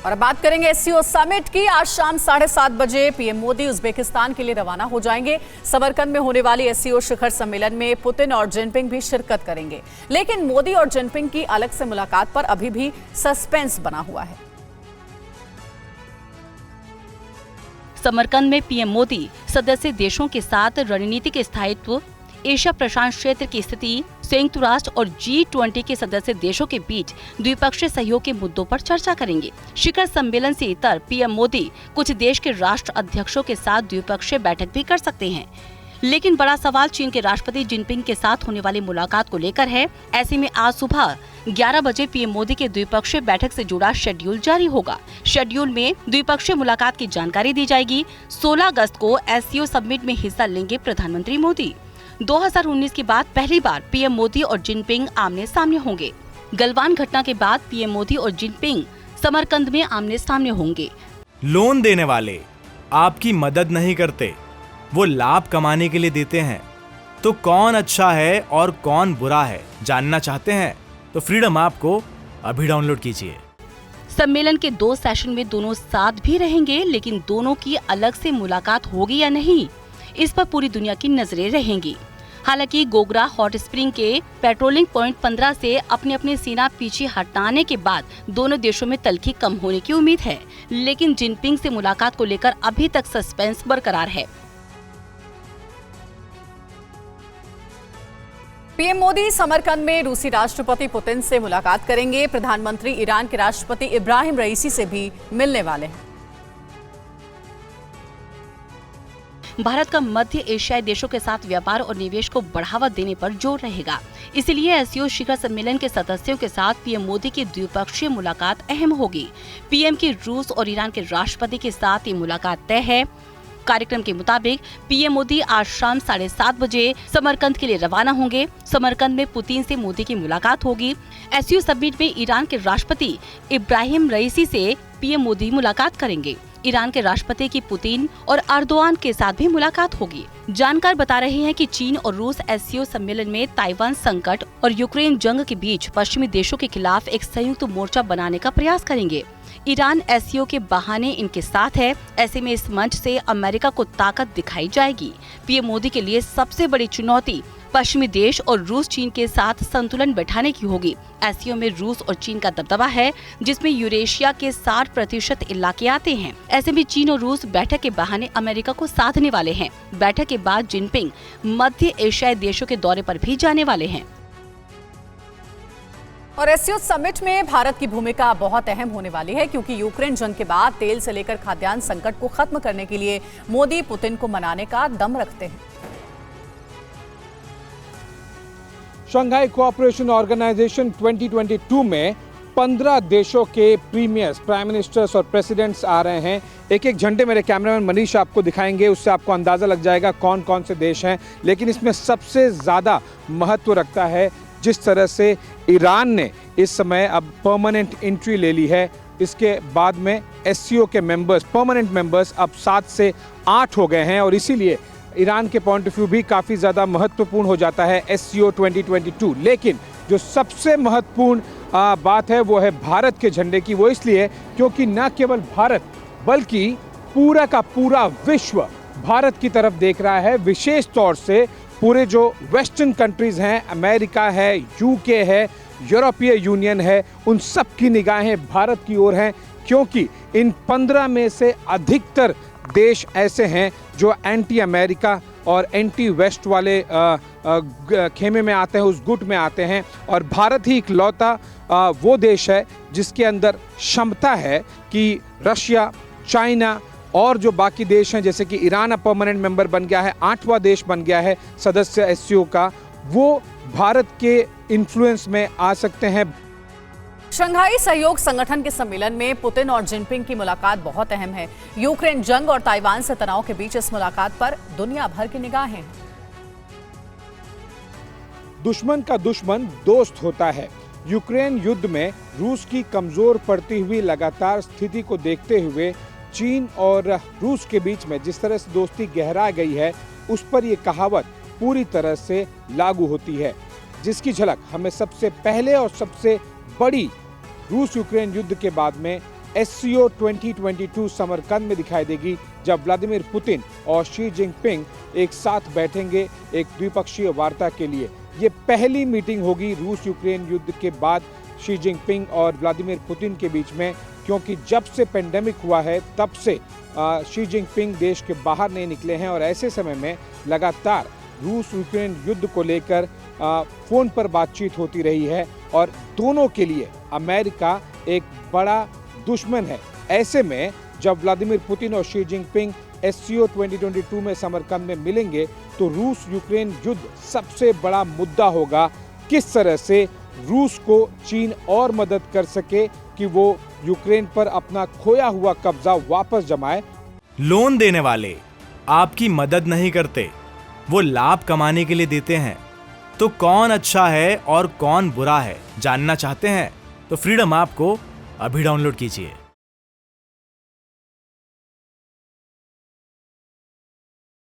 और अब बात करेंगे एससीओ समिट की। आज शाम 7:30 बजे पीएम मोदी उज्बेकिस्तान के लिए रवाना हो जाएंगे। समरकंद में होने वाली एससीओ शिखर सम्मेलन में पुतिन और जिनपिंग भी शिरकत करेंगे, लेकिन मोदी और जिनपिंग की अलग से मुलाकात पर अभी भी सस्पेंस बना हुआ है। समरकंद में पीएम मोदी सदस्य देशों के साथ रणनीतिक स्थायित्व, एशिया प्रशांत क्षेत्र की स्थिति, संयुक्त राष्ट्र और G20 के सदस्य देशों के बीच द्विपक्षीय सहयोग के मुद्दों पर चर्चा करेंगे। शिखर सम्मेलन से इतर पीएम मोदी कुछ देश के राष्ट्र अध्यक्षों के साथ द्विपक्षीय बैठक भी कर सकते हैं, लेकिन बड़ा सवाल चीन के राष्ट्रपति जिनपिंग के साथ होने वाली मुलाकात को लेकर है। ऐसे में आज सुबह 11 बजे पीएम मोदी के द्विपक्षीय बैठक से जुड़ा शेड्यूल जारी होगा। शेड्यूल में द्विपक्षीय मुलाकात की जानकारी दी जाएगी। 16 अगस्त को एससीओ समिट में हिस्सा लेंगे प्रधानमंत्री मोदी। 2019 के बाद पहली बार पीएम मोदी और जिनपिंग आमने सामने होंगे। गलवान घटना के बाद पीएम मोदी और जिनपिंग समरकंद में आमने सामने होंगे। लोन देने वाले आपकी मदद नहीं करते, वो लाभ कमाने के लिए देते हैं। तो कौन अच्छा है और कौन बुरा है, जानना चाहते हैं तो फ्रीडम ऐप को अभी डाउनलोड कीजिए। सम्मेलन के 2 सेशन में दोनों साथ भी रहेंगे, लेकिन दोनों की अलग से मुलाकात होगी या नहीं, इस पर पूरी दुनिया की नजरें रहेंगी। हालांकि गोगरा हॉट स्प्रिंग के पेट्रोलिंग पॉइंट 15 से अपने अपने सेना पीछे हटाने के बाद दोनों देशों में तल्खी कम होने की उम्मीद है, लेकिन जिनपिंग से मुलाकात को लेकर अभी तक सस्पेंस बरकरार है। पीएम मोदी समरकंद में रूसी राष्ट्रपति पुतिन से मुलाकात करेंगे। प्रधानमंत्री ईरान के राष्ट्रपति इब्राहिम रईसी से भी मिलने वाले हैं। भारत का मध्य एशियाई देशों के साथ व्यापार और निवेश को बढ़ावा देने पर जोर रहेगा। इसलिए एससीओ शिखर सम्मेलन के सदस्यों के साथ पीएम मोदी की द्विपक्षीय मुलाकात अहम होगी। पीएम की रूस और ईरान के राष्ट्रपति के साथ ये मुलाकात तय है। कार्यक्रम के मुताबिक पीएम मोदी आज शाम 7:30 बजे समरकंद के लिए रवाना होंगे। समरकंद में पुतिन से मोदी की मुलाकात होगी। एससीओ समिट में ईरान के राष्ट्रपति इब्राहिम रईसी से पीएम मोदी मुलाकात करेंगे। ईरान के राष्ट्रपति की पुतिन और अर्दोआन के साथ भी मुलाकात होगी। जानकार बता रहे हैं कि चीन और रूस एससीओ सम्मेलन में ताइवान संकट और यूक्रेन जंग के बीच पश्चिमी देशों के खिलाफ एक संयुक्त मोर्चा बनाने का प्रयास करेंगे। ईरान एससीओ के बहाने इनके साथ है। ऐसे में इस मंच से अमेरिका को ताकत दिखाई जाएगी। पीएम मोदी के लिए सबसे बड़ी चुनौती पश्चिमी देश और रूस चीन के साथ संतुलन बैठाने की होगी। एससीओ में रूस और चीन का दबदबा है, जिसमें यूरेशिया के 60% इलाके आते हैं। ऐसे में चीन और रूस बैठक के बहाने अमेरिका को साधने वाले हैं। बैठक के बाद जिनपिंग मध्य एशियाई देशों के दौरे पर भी जाने वाले हैं। और एससीओ समिट में भारत की भूमिका बहुत अहम होने वाली है, क्योंकि यूक्रेन जंग के बाद तेल से लेकर खाद्यान्न संकट को खत्म करने के लिए मोदी पुतिन को मनाने का दम रखते हैं। शंघाई कोऑपरेशन ऑर्गेनाइजेशन 2022 में 15 देशों के प्रीमियर्स, प्राइम मिनिस्टर्स और प्रेसिडेंट्स आ रहे हैं। एक एक झंडे मेरे कैमरामैन मनीष आपको दिखाएंगे, उससे आपको अंदाज़ा लग जाएगा कौन कौन से देश हैं। लेकिन इसमें सबसे ज़्यादा महत्व रखता है जिस तरह से ईरान ने इस समय अब परमानेंट एंट्री ले ली है। इसके बाद में एससीओ के मेंबर्स, परमानेंट मेंबर्स अब 7 से 8 हो गए हैं और इसीलिए ईरान के पॉइंट ऑफ व्यू भी काफ़ी ज़्यादा महत्वपूर्ण हो जाता है एससीओ 2022। लेकिन जो सबसे महत्वपूर्ण बात है वो है भारत के झंडे की। वो इसलिए क्योंकि न केवल भारत बल्कि पूरा का पूरा विश्व भारत की तरफ देख रहा है। विशेष तौर से पूरे जो वेस्टर्न कंट्रीज़ हैं, अमेरिका है, यूके है, यूरोपीय यूनियन है, उन सब की निगाहें भारत की ओर हैं, क्योंकि इन 15 में से अधिकतर देश ऐसे हैं जो एंटी अमेरिका और एंटी वेस्ट वाले खेमे में आते हैं, उस गुट में आते हैं। और भारत ही इकलौता वो देश है जिसके अंदर क्षमता है कि रशिया, चाइना और जो बाकी देश हैं, जैसे कि ईरान अब परमानेंट मेंबर बन गया है, 8वां देश बन गया है सदस्य एससीओ का, वो भारत के इन्फ्लुएंस में आ सकते हैं। शंघाई सहयोग संगठन के सम्मेलन में पुतिन और जिनपिंग की मुलाकात बहुत अहम है। यूक्रेन जंग और ताइवान से तनाव के बीच इस मुलाकात पर दुनिया भर की निगाहें हैं। दुश्मन का दुश्मन दोस्त होता है। यूक्रेन युद्ध में रूस की कमजोर पड़ती हुई लगातार स्थिति को देखते हुए चीन और रूस के बीच में जिस तरह से दोस्ती गहरा गई है, उस पर यह कहावत पूरी तरह से लागू होती है, जिसकी झलक हमें सबसे पहले और सबसे बड़ी रूस यूक्रेन युद्ध के बाद में SCO 2022 समरकंद में दिखाई देगी, जब व्लादिमीर पुतिन और शी जिनपिंग एक साथ बैठेंगे एक द्विपक्षीय वार्ता के लिए। ये पहली मीटिंग होगी रूस यूक्रेन युद्ध के बाद शी जिनपिंग और व्लादिमीर पुतिन के बीच में, क्योंकि जब से पेंडेमिक हुआ है तब से शी जिनपिंग देश के बाहर नहीं निकले हैं और ऐसे समय में लगातार रूस यूक्रेन युद्ध को लेकर फोन पर बातचीत होती रही है और दोनों के लिए अमेरिका एक बड़ा दुश्मन है। ऐसे में जब व्लादिमीर पुतिन और शी जिनपिंग SCO 2022 में समरकंद में मिलेंगे तो रूस यूक्रेन युद्ध सबसे बड़ा मुद्दा होगा। किस तरह से रूस को चीन और मदद कर सके कि वो यूक्रेन पर अपना खोया हुआ कब्जा वापस जमाए। लोन देने वाले आपकी मदद नहीं करते, वो लाभ कमाने के लिए देते हैं। तो कौन अच्छा है और कौन बुरा है जानना चाहते हैं तो फ्रीडम ऐप को अभी डाउनलोड कीजिए।